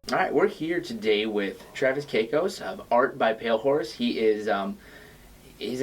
All right, we're here today with Travis Keikos of Art by Pale Horse. He's an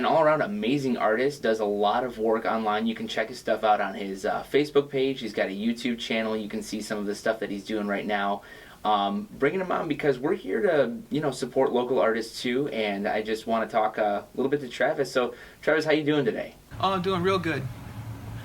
all-around amazing artist. Does a lot of work online. You can check his stuff out on his Facebook page. He's got a YouTube channel. You can see some of the stuff that he's doing right now. Bringing him on because we're here to support local artists too. And I just want to talk a little bit to Travis. So Travis, how you doing today? Oh, I'm doing real good.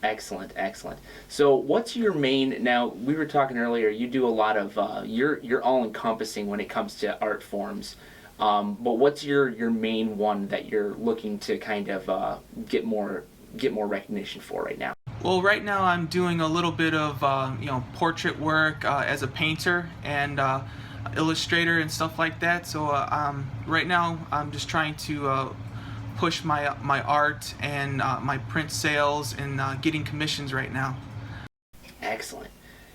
Excellent, excellent. So, what's your main? Now, we were talking earlier. You do a lot of. You're all encompassing when it comes to art forms. But what's your main one that you're looking to kind of get more recognition for right now? Well, right now I'm doing a little bit of portrait work as a painter and illustrator and stuff like that. So right now I'm just trying to push my art and my print sales and getting commissions right now. Excellent.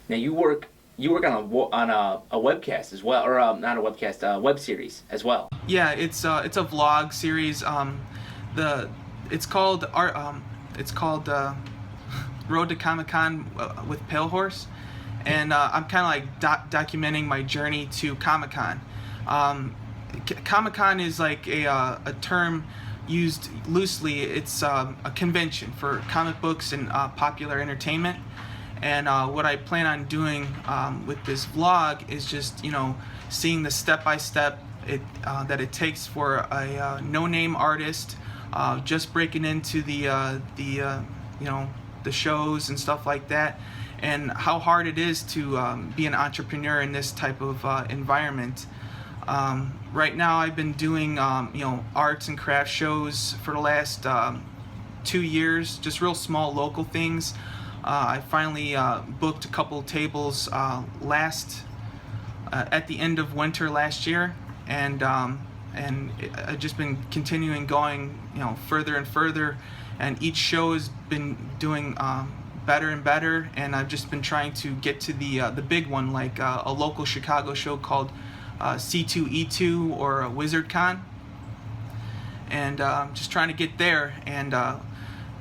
Now you work on a webcast as well, or not a webcast, a web series as well. Yeah, it's a vlog series. It's called Road to Comic Con with Pale Horse, and I'm kind of like documenting my journey to Comic Con. Comic Con is like a term used loosely. It's a convention for comic books and popular entertainment. And what I plan on doing with this vlog is just seeing the step-by-step that it takes for a no-name artist just breaking into the shows and stuff like that, and how hard it is to be an entrepreneur in this type of environment. Right now I've been doing arts and craft shows for the last 2 years, just real small local things. I finally booked a couple tables at the end of winter last year, and I've just been continuing going further and further, and each show has been doing better and better, and I've just been trying to get to the big one, like a local Chicago show called C2E2 or WizardCon, and just trying to get there. And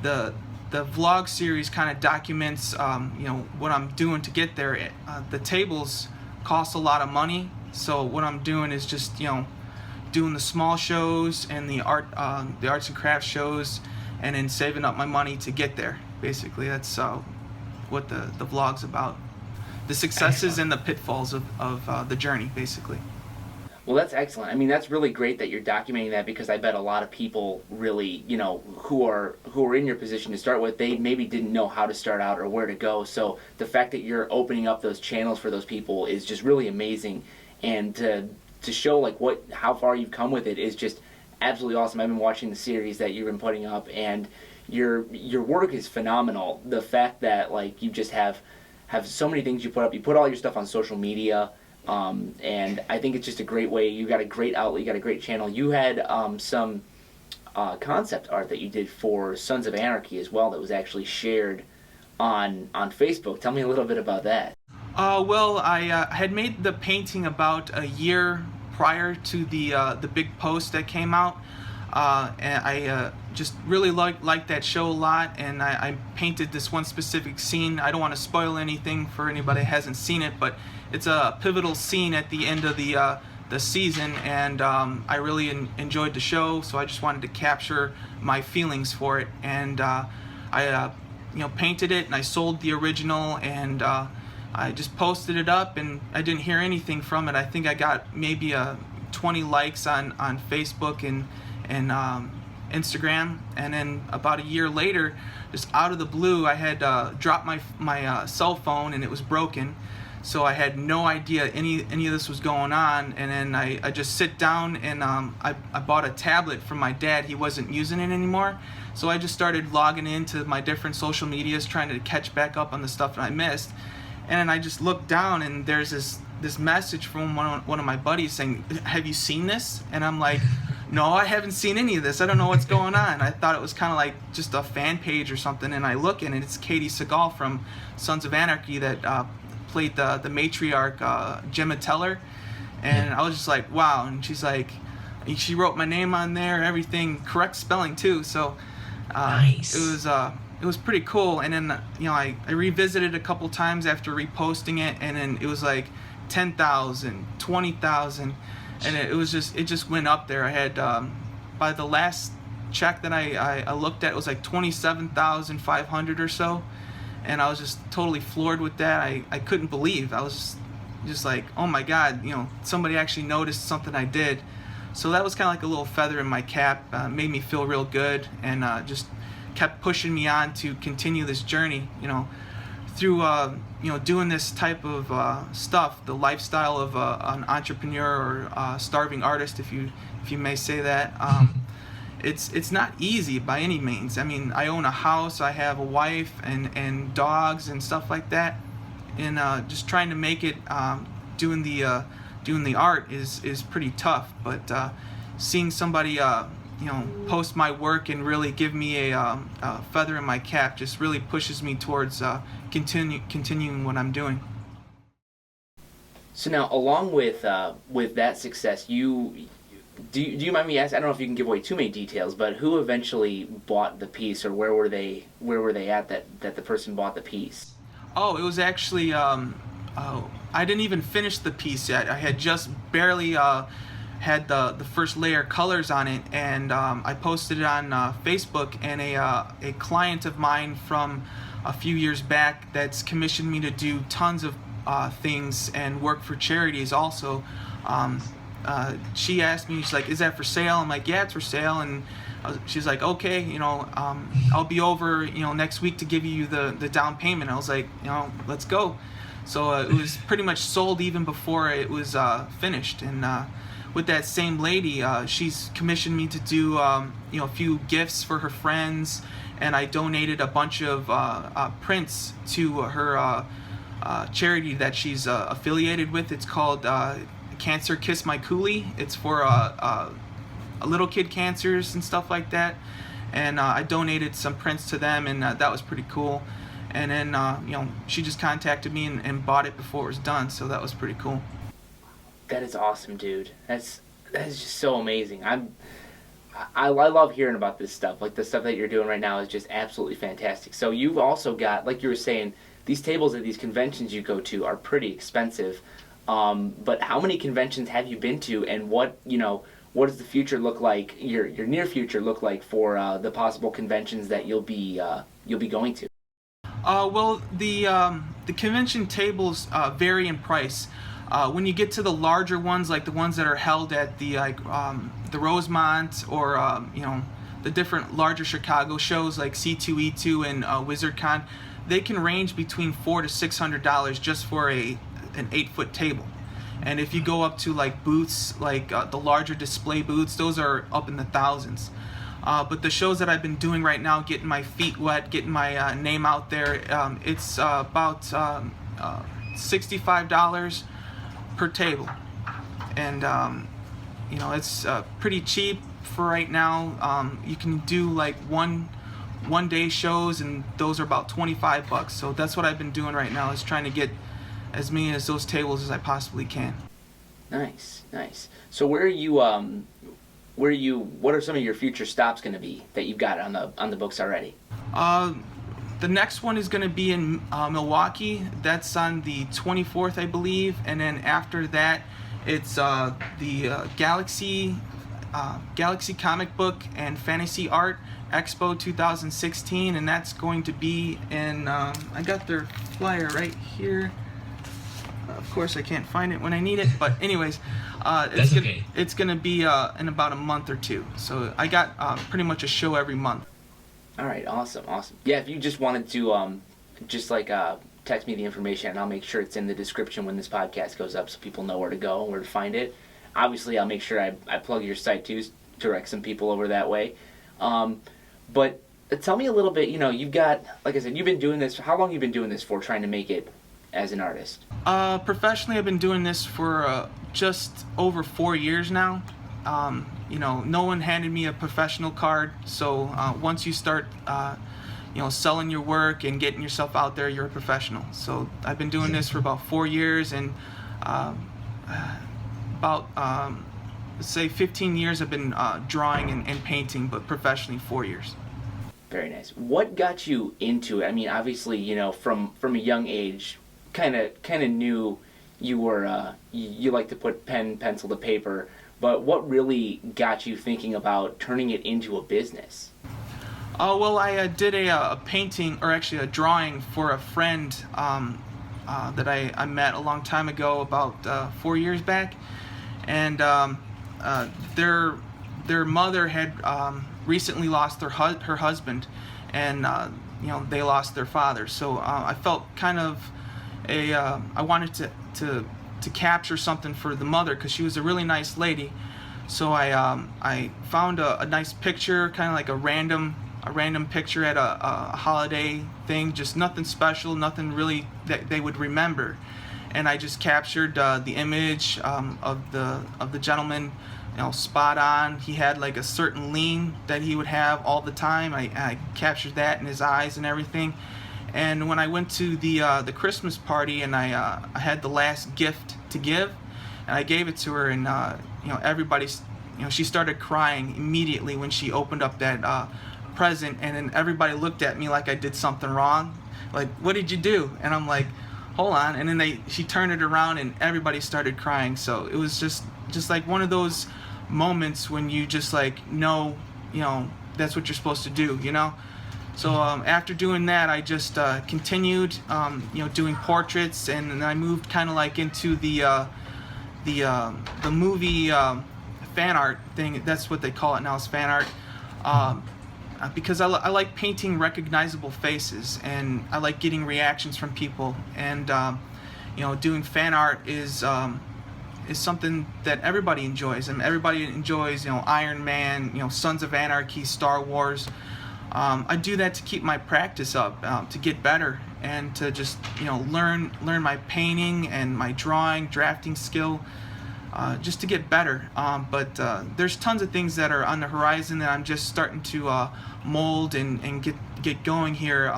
the vlog series kind of documents what I'm doing to get there. The tables cost a lot of money, so what I'm doing is just doing the small shows and the arts and crafts shows, and then saving up my money to get there. Basically, that's what the vlog's about. The successes and the pitfalls of the journey, basically. Well, that's excellent. I mean, that's really great that you're documenting that, because I bet a lot of people really, who are in your position to start with, they maybe didn't know how to start out or where to go. So the fact that you're opening up those channels for those people is just really amazing, and to show like how far you've come with it is just absolutely awesome. I've been watching the series that you've been putting up, and your work is phenomenal. The fact that like you just have so many things you put up. You put all your stuff on social media. And I think it's just a great way. You got a great outlet. You got a great channel. You had some concept art that you did for Sons of Anarchy as well that was actually shared on Facebook. Tell me a little bit about that. Well, I had made the painting about a year prior to the big post that came out, and I just really liked that show a lot, and I painted this one specific scene. I don't want to spoil anything for anybody who hasn't seen it, but it's a pivotal scene at the end of the season, and I really enjoyed the show, so I just wanted to capture my feelings for it, and I painted it, and I sold the original, and I just posted it up, and I didn't hear anything from it. I think I got maybe 20 likes on Facebook and Instagram, and then about a year later, just out of the blue, I had dropped my cell phone, and it was broken. So I had no idea any of this was going on, and then I just sit down, and I bought a tablet from my dad. He wasn't using it anymore, so I just started logging into my different social medias, trying to catch back up on the stuff that I missed. And then I just looked down, and there's this message from one of my buddies saying, "Have you seen this?" And I'm like, "No, I haven't seen any of this. I don't know what's going on." I thought it was kind of like just a fan page or something, and I look, and it's Katie Seagal from Sons of Anarchy that played the matriarch, Gemma Teller, and I was just like, wow. And she's like, she wrote my name on there, everything, correct spelling too. So Nice. it was pretty cool. And then I revisited a couple times after reposting it, and then it was like 10,000, 20,000, and it just went up there. I had by the last check that I looked at, it was like 27,500 or so, and I was just totally floored with that. I couldn't believe. I was just like, oh my God, somebody actually noticed something I did. So that was kind of like a little feather in my cap. Made me feel real good, and just kept pushing me on to continue this journey. Through doing this type of stuff, the lifestyle of an entrepreneur or starving artist, if you may say that. It's not easy by any means. I mean, I own a house, I have a wife and dogs and stuff like that, and just trying to make it doing the art is pretty tough. But seeing somebody post my work and really give me a feather in my cap just really pushes me towards continuing what I'm doing. So now, along with that success, do you mind me asking? I don't know if you can give away too many details, but who eventually bought the piece, or where were they at that the person bought the piece? Oh, it was actually I didn't even finish the piece yet. I had just barely had the first layer colors on it, and I posted it on Facebook, and a client of mine from a few years back that's commissioned me to do tons of things and work for charities also. She asked me, she's like, is that for sale? I'm like, yeah, it's for sale. And she's like, okay, I'll be over, next week to give you the down payment. I was like, let's go. So it was pretty much sold even before it was finished. And with that same lady, she's commissioned me to do, a few gifts for her friends. And I donated a bunch of prints to her charity that she's affiliated with. It's called Cancer Kiss My Coolie. It's for little kid cancers and stuff like that, and I donated some prints to them, and that was pretty cool. And then she just contacted me and bought it before it was done, so that was pretty cool. That is awesome, dude. That is just so amazing. I love hearing about this stuff. Like, the stuff that you're doing right now is just absolutely fantastic. So you've also got, like you were saying, these tables at these conventions you go to are pretty expensive. But how many conventions have you been to, and what does the future look like, your near future look like for the possible conventions that you'll be going to? Well, the convention tables vary in price. When you get to the larger ones, like the ones that are held at the Rosemont, or the different larger Chicago shows like C2E2 and WizardCon, they can range between $400 to $600 just for an 8-foot table. And if you go up to like booths, like the larger display booths, those are up in the thousands. But the shows that I've been doing right now, getting my feet wet, getting my name out there, it's about $65 per table. And it's pretty cheap for right now. You can do like one day shows, and those are about $25. So that's what I've been doing right now, is trying to get as many as those tables as I possibly can. Nice. So what are some of your future stops going to be that you've got on the books already? The next one is going to be in Milwaukee. That's on the 24th, I believe. And then after that, it's the Galaxy Comic Book and Fantasy Art Expo 2016, and that's going to be in, I got their flyer right here. Of course, I can't find it when I need it, but anyways, it's gonna be in about a month or two. So I got pretty much a show every month. All right, awesome. Yeah, if you just wanted to text me the information, and I'll make sure it's in the description when this podcast goes up, so people know where to go and where to find it. Obviously, I'll make sure I plug your site too, direct some people over that way. But tell me a little bit. You've got, like I said, you've been doing this. How long have you been doing this for? Trying to make it as an artist? Professionally, I've been doing this for just over 4 years now. No one handed me a professional card, so once you start, selling your work and getting yourself out there, you're a professional. So I've been doing this for about 4 years, and about let's say 15 years I've been drawing and painting, but professionally 4 years. Very nice. What got you into it? I mean, obviously, from a young age, kind of knew, you were you like to put pen pencil to paper, but what really got you thinking about turning it into a business? Oh, well, I did a painting, or actually a drawing, for a friend that I met a long time ago, about 4 years back, and their mother had recently lost her husband, and they lost their father. So I felt kind of I wanted to capture something for the mother, because she was a really nice lady. So I found a nice picture, kind of like a random picture at a holiday thing, just nothing special, nothing really that they would remember. And I just captured the image of the gentleman, spot on. He had like a certain lean that he would have all the time. I captured that in his eyes and everything. And when I went to the Christmas party, and I had the last gift to give, and I gave it to her, and everybody, she started crying immediately when she opened up that present, and then everybody looked at me like I did something wrong, like, what did you do? And I'm like, hold on. And then she turned it around, and everybody started crying. So it was just like one of those moments when you just like know, that's what you're supposed to do, So after doing that, I just continued, doing portraits, and then I moved kind of like into the movie fan art thing. That's what they call it now, is fan art. Because I like painting recognizable faces, and I like getting reactions from people, and doing fan art is something that everybody enjoys, and everybody enjoys, Iron Man, Sons of Anarchy, Star Wars. I do that to keep my practice up, to get better, and to just learn my painting and my drawing, drafting skill, just to get better. But there's tons of things that are on the horizon that I'm just starting to mold and get going here.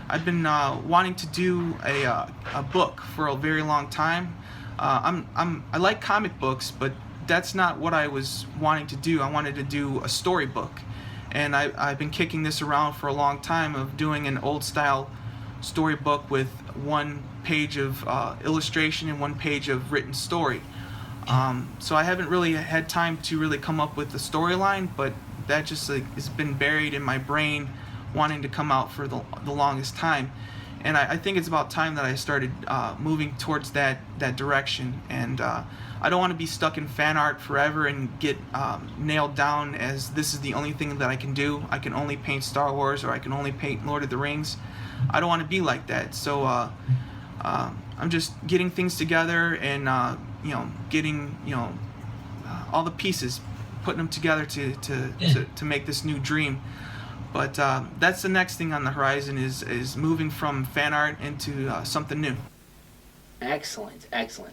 I've been wanting to do a book for a very long time. I like comic books, but that's not what I was wanting to do. I wanted to do a storybook. And I've been kicking this around for a long time, of doing an old style storybook with one page of illustration and one page of written story. So I haven't really had time to really come up with the storyline, but that just has been buried in my brain, wanting to come out for the longest time. And I think it's about time that I started moving towards that direction. And I don't want to be stuck in fan art forever and get nailed down as this is the only thing that I can do. I can only paint Star Wars, or I can only paint Lord of the Rings. I don't want to be like that. So I'm just getting things together, and getting all the pieces, putting them together to make this new dream. But that's the next thing on the horizon, is moving from fan art into something new. Excellent.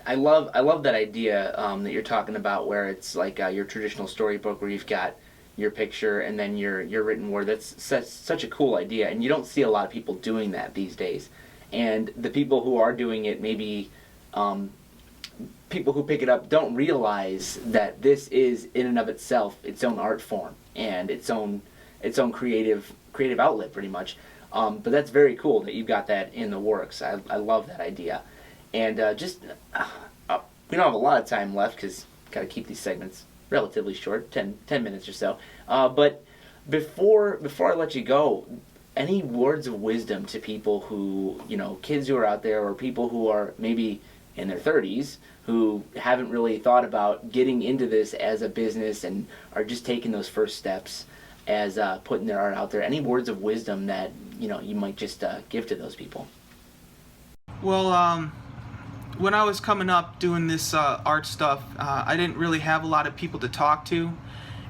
I love that idea that you're talking about, where it's like your traditional storybook, where you've got your picture and then your written word. That's such a cool idea, and you don't see a lot of people doing that these days. And the people who are doing it, maybe people who pick it up, don't realize that this is in and of itself its own art form and its own creative outlet, pretty much. But that's very cool that you've got that in the works. I love that idea. And we don't have a lot of time left, because got to keep these segments relatively short, 10 minutes or so. But before I let you go, any words of wisdom to people who, kids who are out there, or people who are maybe in their 30s, who haven't really thought about getting into this as a business and are just taking those first steps as putting their art out there? Any words of wisdom that you might just give to those people? Well, when I was coming up doing this art stuff, I didn't really have a lot of people to talk to,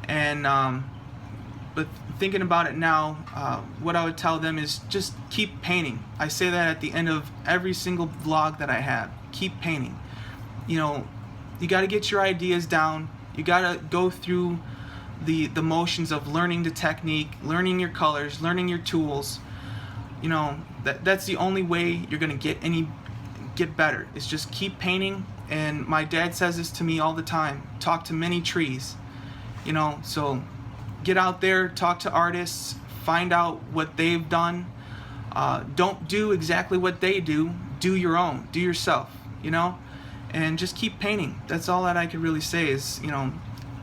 and but thinking about it now, what I would tell them is just keep painting. I say that at the end of every single vlog that I have. Keep painting. You got to get your ideas down. You got to go through the motions of learning the technique, learning your colors, learning your tools. That's the only way you're gonna get better. Is just keep painting. And my dad says this to me all the time: talk to many trees. So get out there, talk to artists, find out what they've done. Don't do exactly what they do. Do your own. Do yourself. you know, and just keep painting. That's all that I could really say is, you know,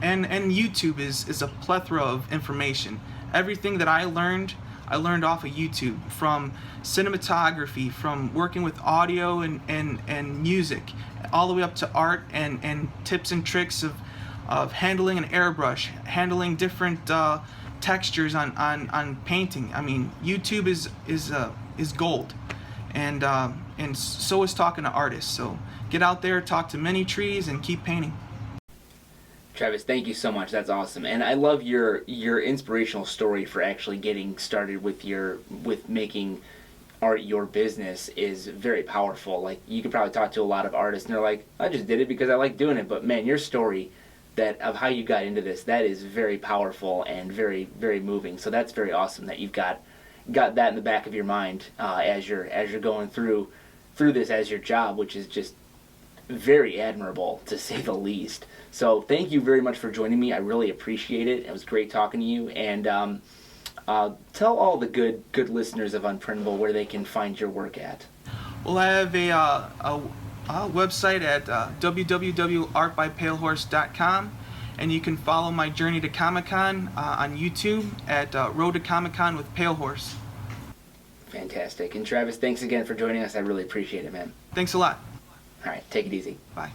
and YouTube is a plethora of information. Everything that I learned off of YouTube, from cinematography, from working with audio and music, all the way up to art and tips and tricks of handling an airbrush, handling different textures on painting. I mean, YouTube is gold, and so is talking to artists. So get out there, talk to many trees, and keep painting. Travis, thank you so much. That's awesome, and I love your inspirational story for actually getting started with making art your business is very powerful. Like, you could probably talk to a lot of artists, and they're like, I just did it because I like doing it. But man, your story that of how you got into this, that is very powerful and very, very moving. So that's very awesome that you've got that in the back of your mind as you're going through this as your job, which is just very admirable, to say the least. So thank you very much for joining me. I really appreciate it. It was great talking to you. And tell all the good listeners of Unprintable where they can find your work at. Well, I have a website at www.artbypalehorse.com, and you can follow my journey to Comic-Con on YouTube at Road to Comic-Con with Pale Horse. Fantastic. And Travis, thanks again for joining us. I really appreciate it, man. Thanks a lot. All right, take it easy. Bye.